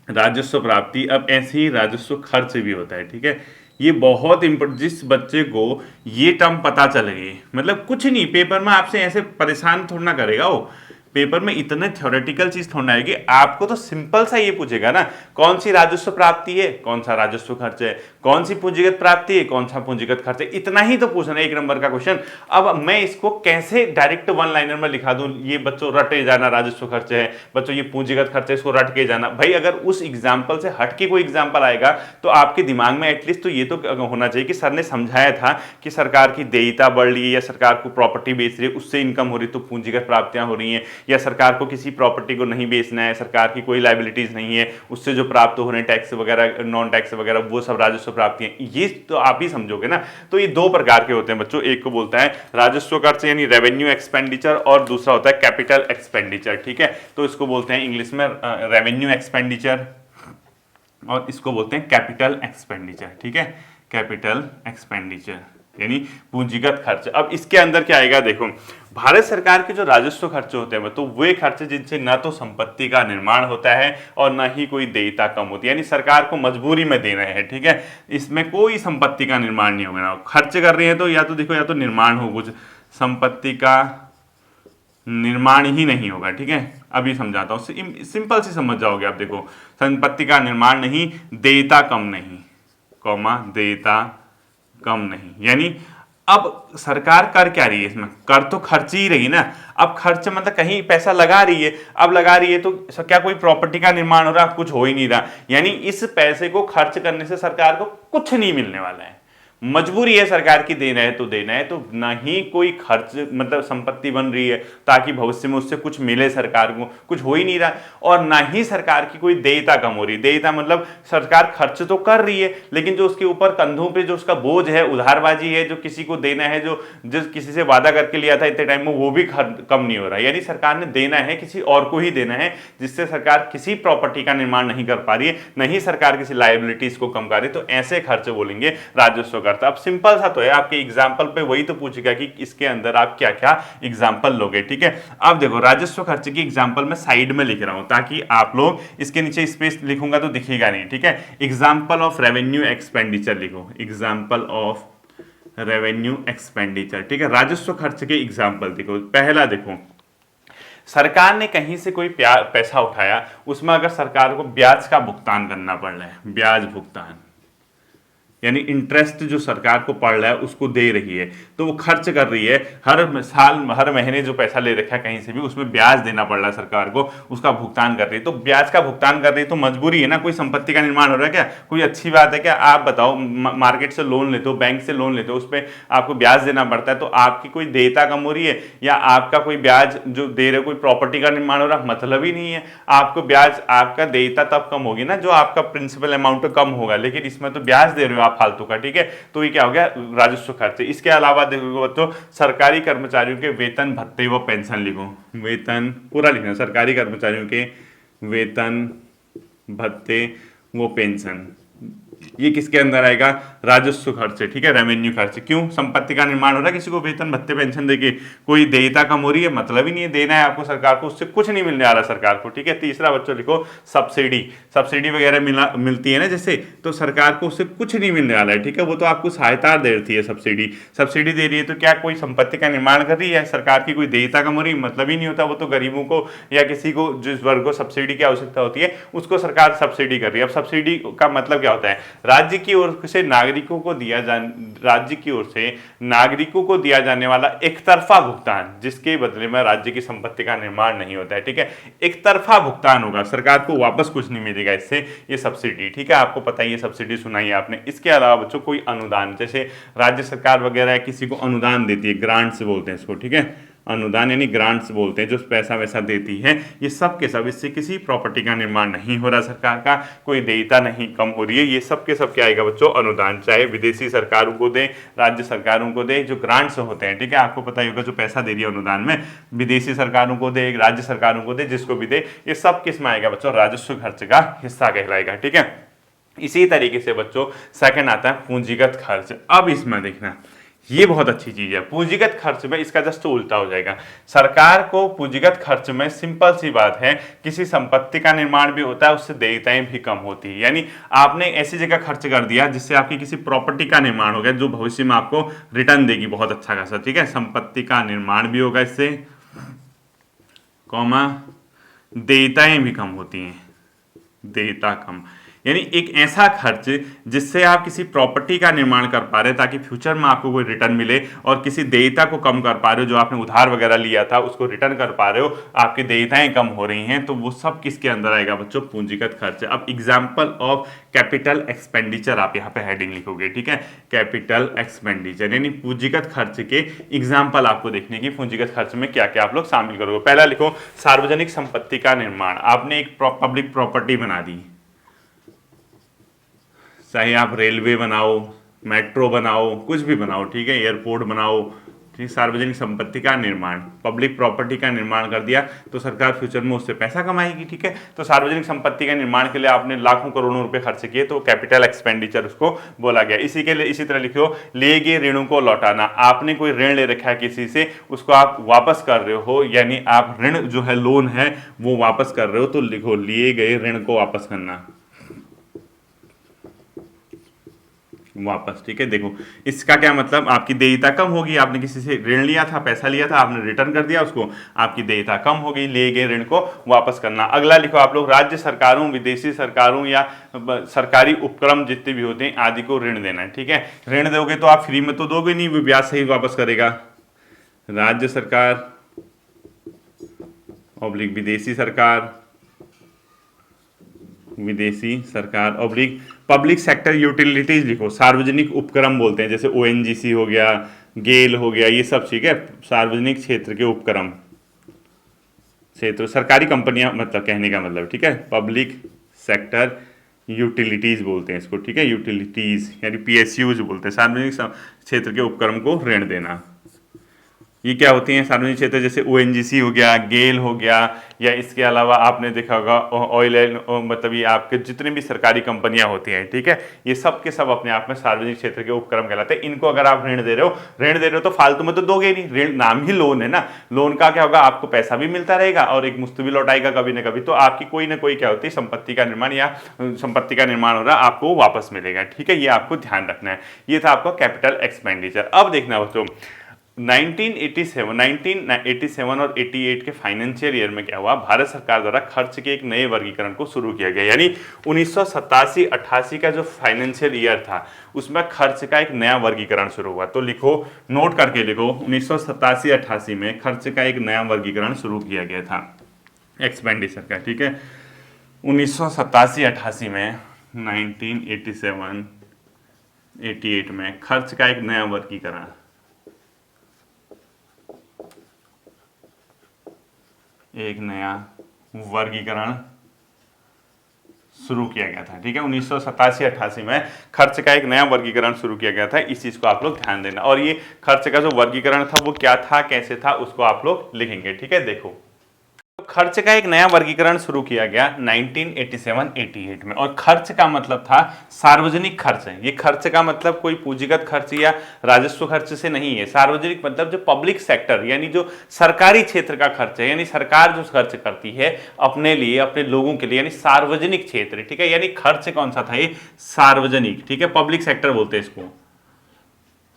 राजस्व प्राप्ति, अब ऐसे ही राजस्व खर्च भी होता है। ठीक है, ये बहुत इंपॉर्टेंट, जिस बच्चे को ये टर्म पता चल गई, मतलब कुछ नहीं, पेपर में आपसे ऐसे परेशान थोड़ा ना करेगा वो, पेपर में इतने थ्योरेटिकल चीज थोड़ा आएगी, आपको तो सिंपल सा ये पूछेगा ना, कौन सी राजस्व प्राप्ति है, कौन सा राजस्व खर्च है, कौन सी पूंजीगत प्राप्ति है, कौन सा पूंजीगत खर्च है, इतना ही तो पूछना है, 1 नंबर का क्वेश्चन। अब मैं इसको कैसे डायरेक्ट 1 लाइनर में लिखा दूं, ये बच्चों रटे जाना राजस्व खर्च है, बच्चों ये पूंजीगत खर्च है, इसको रट के जाना। भाई अगर उस एग्जाम्पल से हट के कोई एग्जाम्पल आएगा तो आपके दिमाग में एटलीस्ट तो ये तो होना चाहिए कि सर ने समझाया था कि सरकार की देयता बढ़ रही है या सरकार को प्रॉपर्टी बेच रही है उससे इनकम हो रही है तो पूंजीगत प्राप्तियां हो रही हैं, या सरकार को किसी प्रॉपर्टी को नहीं बेचना है, सरकार की कोई लायबिलिटीज नहीं है, उससे जो प्राप्त हो रहे हैं टैक्स वगैरह नॉन टैक्स वगैरह वो सब राजस्व प्राप्तियां, ये तो आप ही समझोगे ना। तो ये 2 प्रकार के होते हैं बच्चों, एक को बोलता है राजस्व खर्च यानी रेवेन्यू एक्सपेंडिचर, और दूसरा होता है कैपिटल एक्सपेंडिचर। ठीक है, तो इसको बोलते हैं इंग्लिश में रेवेन्यू एक्सपेंडिचर और इसको बोलते हैं कैपिटल एक्सपेंडिचर। ठीक है, कैपिटल एक्सपेंडिचर यानी पूंजीगत खर्च। अब इसके अंदर क्या आएगा, देखो भारत सरकार के जो राजस्व खर्च होते हैं तो वे खर्च जिनसे ना तो संपत्ति का निर्माण होता है और ना ही कोई देयता कम होती है, यानी सरकार को मजबूरी में देना है। ठीक है, इसमें कोई संपत्ति का निर्माण नहीं होगा, खर्च कर रही है तो या तो देखो या तो निर्माण हो, कुछ संपत्ति का निर्माण ही नहीं होगा। ठीक है, अभी समझाता हूं, सिंपल सी समझ जाओगे आप। देखो संपत्ति का निर्माण नहीं, देयता कम नहीं, कॉमा देयता कम नहीं, यानी अब सरकार कर क्या रही है, इसमें कर तो खर्च ही रही ना। अब खर्च मतलब कहीं पैसा लगा रही है, अब लगा रही है तो क्या कोई प्रॉपर्टी का निर्माण हो रहा, कुछ हो ही नहीं रहा, यानी इस पैसे को खर्च करने से सरकार को कुछ नहीं मिलने वाला है, मजबूरी है सरकार की, देना है तो देना है। तो ना ही कोई खर्च मतलब संपत्ति बन रही है ताकि भविष्य में उससे कुछ मिले सरकार को, कुछ हो ही नहीं रहा, और ना ही सरकार की कोई देयता कम हो रही। देयता मतलब सरकार खर्च तो कर रही है लेकिन जो उसके ऊपर कंधों पे जो उसका बोझ है, उधारबाजी है, जो किसी को देना है, जो जिस किसी से वादा करके लिया था इतने टाइम में, वो भी कम नहीं हो रहा। यानी सरकार ने देना है, किसी और को ही देना है, जिससे सरकार किसी प्रॉपर्टी का निर्माण नहीं कर पा रही है, नहीं सरकार किसी लायबिलिटीज को कम कर रही है, तो ऐसे खर्च बोलेंगे राजस्व। अब सिंपल सा तो है, आपके एग्जाम्पल पे वही तो पूछेगा कि इसके अंदर आप क्या क्या एग्जाम्पल लोगे। ठीक है, अब देखो राजस्व खर्च की एग्जाम्पल मैं साइड में लिख रहा हूं ताकि आप लोग, इसके नीचे स्पेस लिखूंगा तो दिखेगा नहीं। ठीक है, एग्जाम्पल ऑफ रेवेन्यू एक्सपेंडिचर लिखो, एग्जाम्पल ऑफ रेवेन्यू एक्सपेंडिचर। ठीक है, राजस्व खर्च के एग्जाम्पल देखो। पहला देखो, सरकार ने कहीं से कोई पैसा उठाया, उसमें अगर सरकार को ब्याज का भुगतान करना पड़ रहा है, ब्याज भुगतान यानी इंटरेस्ट जो सरकार को पड़ रहा है उसको दे रही है, तो वो खर्च कर रही है, हर साल हर महीने जो पैसा ले रखा है कहीं से भी उसमें ब्याज देना पड़ रहा है सरकार को, उसका भुगतान कर रही है। तो ब्याज का भुगतान कर रही है तो मजबूरी है ना, कोई संपत्ति का निर्माण हो रहा है क्या, कोई अच्छी बात है क्या? आप बताओ, मार्केट से लोन लेते हो, बैंक से लोन लेते हो, उस पर आपको ब्याज देना पड़ता है, तो आपकी कोई देयता कम हो रही है या आपका कोई ब्याज जो दे रहे हो कोई प्रॉपर्टी का निर्माण हो रहा, मतलब ही नहीं है। आपको ब्याज, आपका देयता तब कम होगी ना जो आपका प्रिंसिपल अमाउंट कम होगा, लेकिन इसमें तो ब्याज दे रहे हो फालतू का। ठीक है, तो ये क्या हो गया, राजस्व खर्च। इसके अलावा देखो बच्चों, सरकारी कर्मचारियों के वेतन भत्ते व पेंशन लिखो, वेतन पूरा लिखना, सरकारी कर्मचारियों के वेतन भत्ते वो पेंशन, ये किसके अंदर आएगा, राजस्व खर्च है। ठीक है, रेवेन्यू खर्च। क्यों, संपत्ति का निर्माण हो रहा है, किसी को वेतन भत्ते पेंशन देके, कोई देयता कम हो रही है, मतलब ही नहीं है, देना है आपको सरकार को, उससे कुछ नहीं मिलने आ रहा सरकार को। ठीक है, तीसरा बच्चों लिखो सब्सिडी, सब्सिडी वगैरह मिलती है ना जैसे, तो सरकार को उससे कुछ नहीं मिलने वाला है। ठीक है, वो तो आपको सहायता दे रही है, सब्सिडी सब्सिडी दे रही है, तो क्या कोई संपत्ति का निर्माण कर रही है, सरकार की कोई देयता कम हो रही है, मतलब ही नहीं होता। वो तो गरीबों को या किसी को, जिस वर्ग को सब्सिडी की आवश्यकता होती है उसको सरकार सब्सिडी कर रही है। अब सब्सिडी का मतलब क्या होता है, राज्य की ओर से नागरिकों को राज्य की ओर से नागरिकों को दिया जाने वाला एक तरफा भुगतान, जिसके बदले में राज्य की संपत्ति का निर्माण नहीं होता है। ठीक है, एक तरफा भुगतान होगा, सरकार को वापस कुछ नहीं मिलेगा इससे, ये सब्सिडी। ठीक है, आपको पता है ये सब्सिडी सुनाई है आपने। इसके अलावा बच्चों कोई अनुदान, जैसे राज्य सरकार वगैरह किसी को अनुदान देती है, ग्रांट्स बोलते हैं इसको। ठीक है, अनुदान यानी ग्रांट्स बोलते हैं, जो पैसा वैसा देती है, ये सब के सब, इससे किसी प्रॉपर्टी का निर्माण नहीं हो रहा सरकार का, कोई देयता नहीं कम हो रही है, ये सब के सब क्या आएगा बच्चों, अनुदान। चाहे विदेशी सरकारों को दे, राज्य सरकारों को दे, जो ग्रांट्स होते हैं। ठीक है, आपको पता ही होगा जो पैसा दे रही है अनुदान में, विदेशी सरकारों को दे, राज्य सरकारों को दे, जिसको भी दे, ये सब किस में आएगा बच्चों, राजस्व खर्च का हिस्सा कहलाएगा। ठीक है, इसी तरीके से बच्चों सेकंड आता है पूंजीगत खर्च। अब इसमें देखना, ये बहुत अच्छी चीज है, पूंजीगत खर्च में इसका जस्ट उल्टा हो जाएगा। सरकार को पूंजीगत खर्च में सिंपल सी बात है, किसी संपत्ति का निर्माण भी होता है, उससे देयताएं भी कम होती है। यानी आपने ऐसी जगह खर्च कर दिया जिससे आपकी किसी प्रॉपर्टी का निर्माण हो गया, जो भविष्य में आपको रिटर्न देगी बहुत अच्छा खासा। ठीक है, संपत्ति का निर्माण भी होगा इससे, कॉमा देयताएं भी कम होती हैं, देयता कम, यानी एक ऐसा खर्च जिससे आप किसी प्रॉपर्टी का निर्माण कर पा रहे हैं ताकि फ्यूचर में आपको कोई रिटर्न मिले, और किसी देयता को कम कर पा रहे हो, जो आपने उधार वगैरह लिया था उसको रिटर्न कर पा रहे हो, आपकी देयताएं कम हो रही हैं, तो वो सब किसके अंदर आएगा बच्चों? पूंजीगत खर्च। अब एग्जाम्पल ऑफ कैपिटल एक्सपेंडिचर आप यहाँ पे हेडिंग लिखोगे, ठीक है, कैपिटल एक्सपेंडिचर यानी पूंजीगत खर्च के एग्जाम्पल आपको देखने की, पूंजीगत खर्च में क्या क्या आप लोग शामिल करोगे। पहला लिखो सार्वजनिक संपत्ति का निर्माण। आपने एक पब्लिक प्रॉपर्टी बना दी, चाहे आप रेलवे बनाओ, मेट्रो बनाओ, कुछ भी बनाओ, ठीक है, एयरपोर्ट बनाओ, ठीक, सार्वजनिक संपत्ति का निर्माण, पब्लिक प्रॉपर्टी का निर्माण कर दिया तो सरकार फ्यूचर में उससे पैसा कमाएगी, ठीक है। तो सार्वजनिक संपत्ति के निर्माण के लिए आपने लाखों करोड़ों रुपए खर्च किए, तो कैपिटल एक्सपेंडिचर उसको बोला गया। इसी के लिए इसी तरह लिखो लिए गए ऋणों को लौटाना। आपने कोई ऋण ले रखा है किसी से, उसको आप वापस कर रहे हो, यानी आप ऋण जो है, लोन है, वो वापस कर रहे हो, तो लिखो लिए गए ऋण को वापस करना, वापस, ठीक है। देखो इसका क्या मतलब, आपकी देयता कम होगी, आपने किसी से ऋण लिया था, पैसा लिया था, आपने रिटर्न कर दिया उसको, आपकी देयता कम हो गई, लिए गए ऋण को वापस करना। अगला लिखो आप लोग राज्य सरकारों, विदेशी सरकारों या सरकारी उपक्रम जितने भी होते हैं आदि को ऋण देना है, ठीक है। ऋण दोगे तो आप फ्री में तो दोगे नहीं, वो ब्याज सहित वापस करेगा। राज्य सरकार ऑब्लिक विदेशी सरकार, विदेशी सरकार ऑब्लिक पब्लिक सेक्टर यूटिलिटीज लिखो, सार्वजनिक उपक्रम बोलते हैं, जैसे ओएनजीसी हो गया, गेल हो गया, ये सब, ठीक है, सार्वजनिक क्षेत्र के उपक्रम, क्षेत्र सरकारी कंपनियां, मतलब कहने का मतलब, ठीक है, पब्लिक सेक्टर यूटिलिटीज बोलते हैं इसको, ठीक है, यूटिलिटीज यानी पीएसयूज बोलते हैं, सार्वजनिक क्षेत्र के उपक्रम को ऋण देना। ये क्या होती हैं सार्वजनिक क्षेत्र, जैसे ओएनजीसी हो गया, गेल हो गया, या इसके अलावा आपने देखा होगा ऑयल एंड, मतलब ये आपके जितने भी सरकारी कंपनियां होती हैं, ठीक है, ये सब के सब अपने आप में सार्वजनिक क्षेत्र के उपक्रम कहलाते हैं। इनको अगर आप ऋण दे रहे हो तो फालतू में तो दोगे नहीं, ऋण नाम ही लोन है ना, लोन का क्या होगा, आपको पैसा भी मिलता रहेगा और एक मुफ्त भी लौटाएगा कभी ना कभी, तो आपकी कोई ना कोई क्या होती है संपत्ति का निर्माण, या संपत्ति का निर्माण हो रहा है, आपको वापस मिलेगा, ठीक है, ये आपको ध्यान रखना है। ये था आपका कैपिटल एक्सपेंडिचर। अब देखना बच्चों 1987 और 88 के फाइनेंशियल ईयर में क्या हुआ, भारत सरकार द्वारा खर्च के एक नए वर्गीकरण को शुरू किया गया, यानी 1987-88 का जो फाइनेंशियल ईयर था उसमें खर्च का एक नया वर्गीकरण शुरू हुआ। तो लिखो, नोट करके लिखो, 1987-88 में खर्च का एक नया वर्गीकरण शुरू किया गया था एक्सपेंडिचर का, ठीक है। 1987-88 में 1987-88 में खर्च का एक नया वर्गीकरण, एक नया वर्गीकरण शुरू किया गया था, ठीक है। 1987-88 में खर्च का एक नया वर्गीकरण शुरू किया गया था, इस चीज को आप लोग ध्यान देना। और ये खर्च का जो वर्गीकरण था वो क्या था, कैसे था, उसको आप लोग लिखेंगे, ठीक है। देखो खर्च का एक नया वर्गीकरण शुरू किया गया 1987-88 में, और खर्च का मतलब था सार्वजनिक खर्च है। ये खर्च का मतलब कोई पूंजीगत खर्च या राजस्व खर्च से नहीं है, सार्वजनिक मतलब जो पब्लिक सेक्टर यानी जो सरकारी क्षेत्र का खर्च है, यानी सरकार जो खर्च करती है अपने लिए, अपने लोगों के लिए, यानी सार्वजनिक क्षेत्र, ठीक है। यानी खर्च कौन सा था, ये सार्वजनिक, ठीक है, पब्लिक सेक्टर बोलते हैं इसको,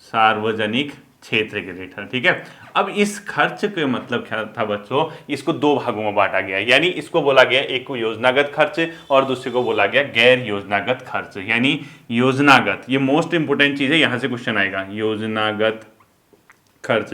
सार्वजनिक क्षेत्र के लिए, ठीक है। अब इस खर्च के मतलब क्या था बच्चों, इसको दो भागों में बांटा गया, यानी इसको बोला गया, एक को योजनागत खर्च और दूसरे को बोला गया गैर योजनागत खर्च। यानी योजनागत, ये मोस्ट इंपोर्टेंट चीज है, यहां से क्वेश्चन आएगा, योजनागत खर्च।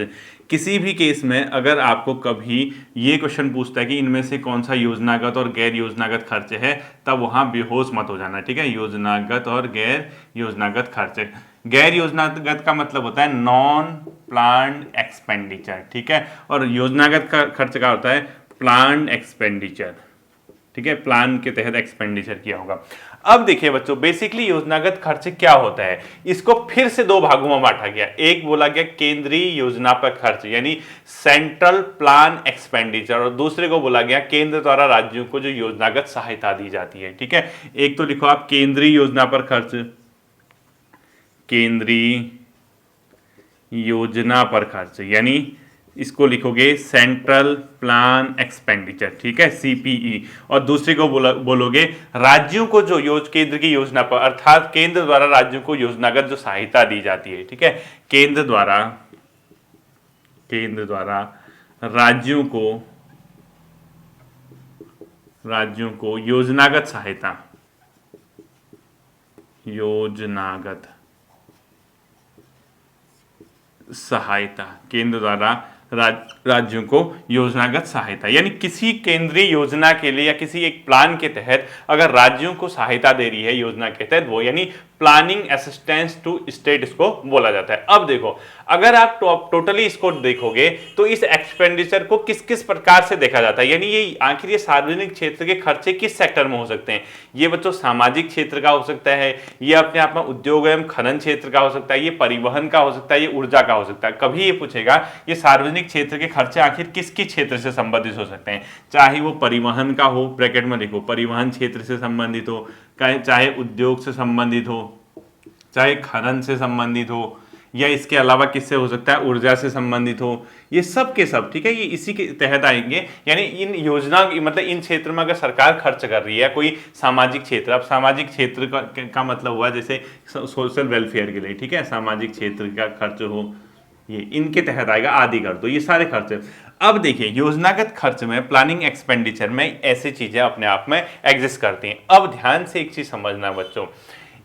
किसी भी केस में अगर आपको कभी ये क्वेश्चन पूछता है कि इनमें से कौन सा योजनागत और गैर योजनागत खर्च है, तब वहां बेहोश मत हो जाना, ठीक है। योजनागत और गैर योजनागत खर्च, गैर योजनागत का मतलब होता है नॉन प्लान्ड एक्सपेंडिचर, ठीक है, और योजनागत का खर्च का होता है प्लान्ड एक्सपेंडिचर, ठीक है, प्लान के तहत एक्सपेंडिचर किया होगा। अब देखिए बच्चों, बेसिकली योजनागत खर्च क्या होता है, इसको फिर से दो भागों में बांटा गया। एक बोला गया केंद्रीय योजना पर खर्च यानी सेंट्रल प्लान एक्सपेंडिचर, और दूसरे को बोला गया केंद्र द्वारा राज्यों को जो योजनागत सहायता दी जाती है, ठीक है। एक तो लिखो आप केंद्रीय योजना पर खर्च, केंद्रीय योजना पर खर्च, यानी इसको लिखोगे सेंट्रल प्लान एक्सपेंडिचर, ठीक है, सीपीई। और दूसरे को बोलोगे राज्यों को जो केंद्र की योजना पर, अर्थात केंद्र द्वारा राज्यों को योजनागत जो सहायता दी जाती है, ठीक है, केंद्र द्वारा राज्यों को राज्यों को योजनागत सहायता, योजनागत सहायता, केंद्र द्वारा राज्यों को योजनागत सहायता, यानी किसी केंद्रीय योजना के लिए या किसी एक प्लान के तहत अगर राज्यों को सहायता दे रही है योजना के तहत, वो यानी प्लानिंग असिस्टेंस टू स्टेट इसको बोला जाता है। अब देखो, अगर आप टोटली इसको देखोगे तो इस एक्सपेंडिचर को किस किस प्रकार से देखा जाता है, यानी ये आखिर ये सार्वजनिक क्षेत्र के खर्चे किस सेक्टर में हो सकते हैं। ये बच्चों सामाजिक क्षेत्र का हो सकता है, ये अपने आप में उद्योग एवं खनन क्षेत्र का हो सकता है, ये परिवहन का हो सकता है, ये ऊर्जा का हो सकता है। कभी ये पूछेगा ये सार्वजनिक क्षेत्र के खर्चे आखिर किस किस क्षेत्र से संबंधित हो सकते हैं, चाहे वो परिवहन का हो, ब्रैकेट में देखो परिवहन क्षेत्र से संबंधित हो, चाहे उद्योग से संबंधित हो, चाहे खनन से संबंधित हो, या इसके अलावा किससे हो सकता है, ऊर्जा से संबंधित हो, ये सब के सब, ठीक है, ये इसी के तहत आएंगे। यानी इन योजना मतलब इन क्षेत्र में अगर सरकार खर्च कर रही है कोई सामाजिक क्षेत्र, अब सामाजिक क्षेत्र का मतलब हुआ जैसे सोशल वेलफेयर के लिए, ठीक है, सामाजिक क्षेत्र का खर्च हो, ये इनके तहत आएगा, आदि कर दो, ये सारे खर्च। अब देखिए योजनागत खर्च में, प्लानिंग एक्सपेंडिचर में ऐसी चीजें अपने आप में एग्जिस्ट करती हैं। अब ध्यान से एक चीज समझना बच्चों,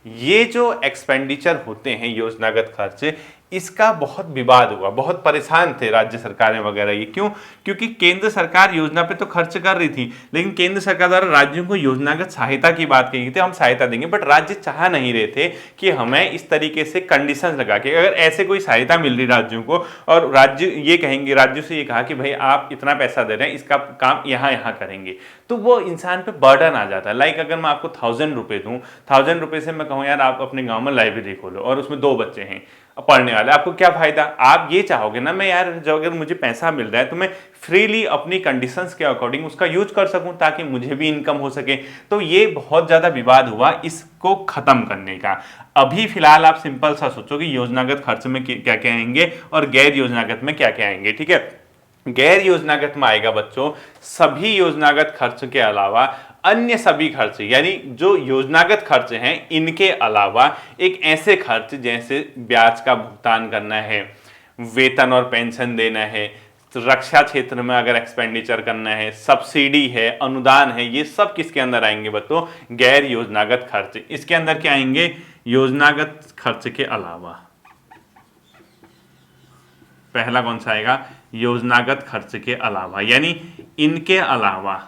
ये जो एक्सपेंडिचर होते हैं योजनागत खर्च, इसका बहुत विवाद हुआ, बहुत परेशान थे राज्य सरकारें वगैरह। ये क्यों? क्योंकि केंद्र सरकार योजना पे तो खर्च कर रही थी, लेकिन केंद्र सरकार द्वारा राज्यों को योजनागत सहायता की बात कही थी, हम सहायता देंगे, बट राज्य चाह नहीं रहे थे कि हमें इस तरीके से कंडीशन लगा के अगर ऐसे कोई सहायता मिल रही राज्यों को, और राज्य ये कहेंगे, राज्यों से ये कहा कि भाई आप इतना पैसा दे रहे हैं, इसका काम यहाँ यहाँ करेंगे, तो वो इंसान पे बर्डन आ जाता है। लाइक अगर मैं आपको 1000 रुपये दूँ, 1000 रुपये से मैं कहूँ यार आप अपने गाँव में लाइब्रेरी खोलो और उसमें 2 बच्चे हैं पढ़ने वाले, आपको क्या फायदा? आप ये चाहोगे ना मैं यार जो अगर मुझे पैसा मिल रहा है तो मैं फ्रीली अपनी कंडीशंस के अकॉर्डिंग उसका यूज कर सकूं ताकि मुझे भी इनकम हो सके। तो ये बहुत ज्यादा विवाद हुआ इसको खत्म करने का। अभी फिलहाल आप सिंपल सा सोचो कि योजनागत खर्च में क्या क्या आएंगे और गैर योजनागत में क्या क्या आएंगे, ठीक है। गैर योजनागत में आएगा बच्चों सभी योजनागत खर्च के अलावा अन्य सभी खर्च, यानी जो योजनागत खर्च हैं इनके अलावा एक ऐसे खर्च जैसे ब्याज का भुगतान करना है, वेतन और पेंशन देना है, रक्षा क्षेत्र में अगर एक्सपेंडिचर करना है, सब्सिडी है, अनुदान है, ये सब किसके अंदर आएंगे बच्चों? गैर योजनागत खर्च। इसके अंदर क्या आएंगे? योजनागत खर्च के अलावा। पहला कौन सा आएगा? योजनागत खर्च के अलावा, यानी इनके अलावा,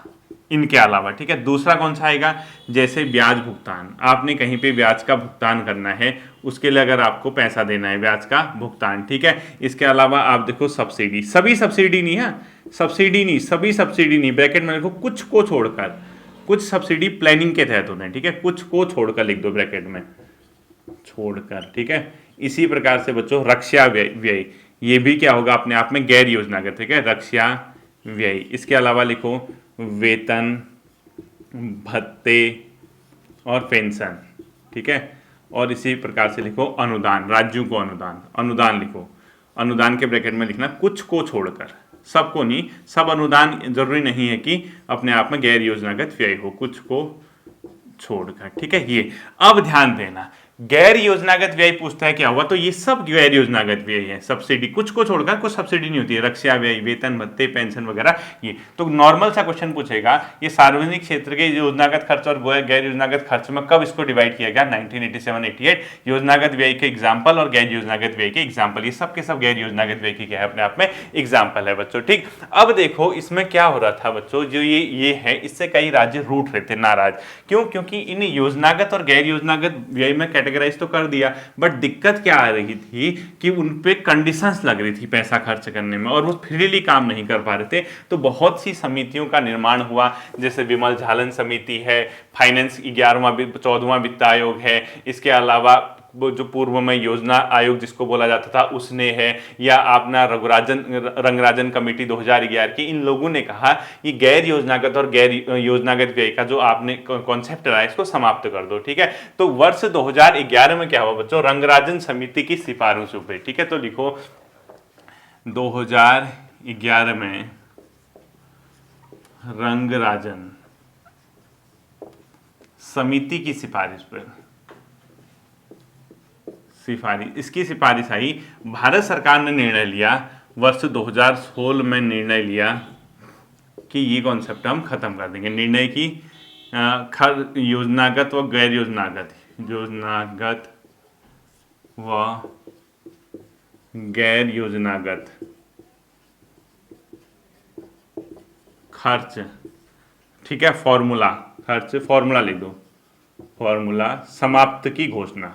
इनके अलावा, ठीक है। दूसरा कौन सा आएगा? जैसे ब्याज भुगतान, आपने कहीं पे ब्याज का भुगतान करना है, उसके लिए अगर आपको पैसा देना है, ब्याज का भुगतान, ठीक है। इसके अलावा आप देखो सब्सिडी, सभी सब्सिडी नहीं है, सब्सिडी नहीं, सभी सब्सिडी नहीं, ब्रैकेट में देखो कुछ को छोड़कर, कुछ सब्सिडी प्लानिंग के तहत होते हैं, ठीक है, कुछ को छोड़कर लिख दो ब्रैकेट में, छोड़कर, ठीक है। इसी प्रकार से बच्चों रक्षा व्यय, ये भी क्या होगा अपने आप में गैर योजनागत, ठीक है, रक्षा व्यय। इसके अलावा लिखो वेतन, भत्ते और पेंशन, ठीक है। और इसी प्रकार से लिखो अनुदान, राज्यों को अनुदान, अनुदान लिखो, अनुदान के ब्रैकेट में लिखना कुछ को छोड़कर, सबको नहीं, सब अनुदान जरूरी नहीं है कि अपने आप में गैर योजनागत व्यय हो, कुछ को छोड़कर, ठीक है। ये अब ध्यान देना, गैर योजनागत व्यय पूछता है क्या हुआ, तो ये सब गैर योजनागत व्यय है, सब्सिडी, कुछ को छोड़कर, कुछ सब्सिडी नहीं होती है, रक्षा व्यय, वेतन भत्ते, पेंशन वगैरह, ये तो नॉर्मल सा क्वेश्चन पूछेगा ये सार्वजनिक क्षेत्र के योजनागत खर्च और गैर योजनागत खर्च में कब इसको डिवाइड किया गया? 1987-88। योजनागत व्यय के एग्जाम्पल और गैर योजनागत व्यय के एग्जाम्पल, ये सब के सब गैर योजनागत व्यय की क्या है? अपने आप में एग्जाम्पल है बच्चों, ठीक। अब देखो इसमें क्या हो रहा था बच्चों, जो ये है इससे कई राज्य रूठ रहे थे, नाराज, क्यों? क्योंकि इन योजनागत और गैर योजनागत व्यय में कैटेगराइज तो कर दिया, बट दिक्कत क्या आ रही थी कि उन पे कंडीशंस लग रही थी पैसा खर्च करने में और वो फ्रीली काम नहीं कर पा रहे थे। तो बहुत सी समितियों का निर्माण हुआ, जैसे विमल जालन समिति है, फाइनेंस 11वां 14वां वित्त आयोग है, इसके अलावा वो जो पूर्व में योजना आयोग जिसको बोला जाता था उसने है, या अपना रंगराजन कमेटी 2011 की, इन लोगों ने कहा कि गैर योजनागत और गैर योजनागत व्यय का जो आपने कॉन्सेप्ट रहा है इसको समाप्त कर दो, ठीक है। तो वर्ष 2011 में क्या हुआ बच्चों? रंगराजन समिति की सिफारिश हुई, ठीक है। तो लिखो 2011 में रंगराजन समिति की सिफारिश पर, इसकी सिफारिश आई, भारत सरकार ने निर्णय लिया, वर्ष 2016 में निर्णय लिया कि ये कॉन्सेप्ट हम खत्म कर देंगे। निर्णय की योजनागत व गैर योजनागत, योजनागत व गैर योजनागत खर्च, ठीक है, फॉर्मूला, खर्च फॉर्मूला लिख दो, फॉर्मूला समाप्त की घोषणा,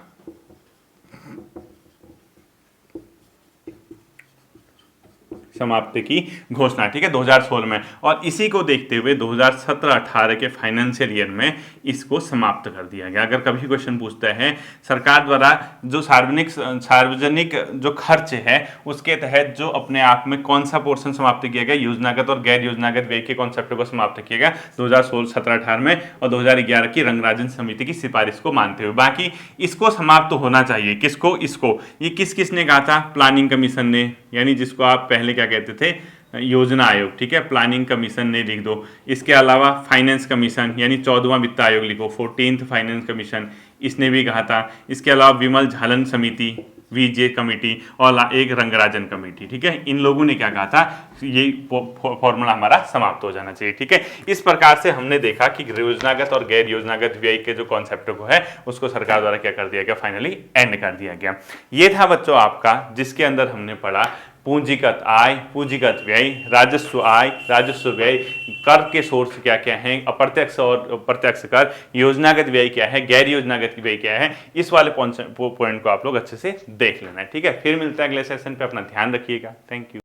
समाप्ति की घोषणा, ठीक है, 2016 में। और इसी को देखते हुए 2017-18 के फाइनेंशियल ईयर में इसको समाप्त कर दिया गया। अगर कभी क्वेश्चन पूछता है सरकार द्वारा जो सार्वजनिक जो खर्च है उसके तहत जो अपने आप में कौन सा पोर्शन समाप्त किया गया, योजनागत और गैर योजनागत व्यय के कॉन्सेप्ट को समाप्त किया गया 2016-17-18 में और 2011 की रंगराजन समिति की सिफारिश को मानते हुए। बाकी इसको समाप्त होना चाहिए, किसको, इसको, ये किसने कहा था, प्लानिंग कमीशन ने, यानी जिसको आप पहले क्या कहते थे, योजना आयोग, ठीक है, प्लानिंग कमीशन ने लिख दो। इसके अलावा फाइनेंस कमीशन यानी 14वां वित्त आयोग लिखो, 14th फाइनेंस कमीशन, इसने भी कहा था। इसके अलावा विमल झालन समिति, वीजे कमेटी, और एक रंगराजन कमेटी, ठीक है, इन लोगों ने क्या कहा था, ये फॉर्मूला हमारा समाप्त हो जाना चाहिए, ठीक है। इस प्रकार से हमने देखा कि योजनागत और गैर योजनागत व्यय के जो कॉन्सेप्ट को है उसको सरकार द्वारा क्या कर दिया गया, फाइनली एंड कर दिया गया। ये था बच्चों आपका, जिसके अंदर हमने पढ़ा पूंजीगत आय, पूंजीगत व्यय, राजस्व आय, राजस्व व्यय, कर के सोर्स क्या क्या हैं, अप्रत्यक्ष और प्रत्यक्ष कर, योजनागत व्यय क्या है, गैर योजनागत व्यय क्या है। इस वाले पॉइंट को आप लोग अच्छे से देख लेना है, ठीक है। फिर मिलता है अगले सेशन पे, अपना ध्यान रखिएगा। Thank you.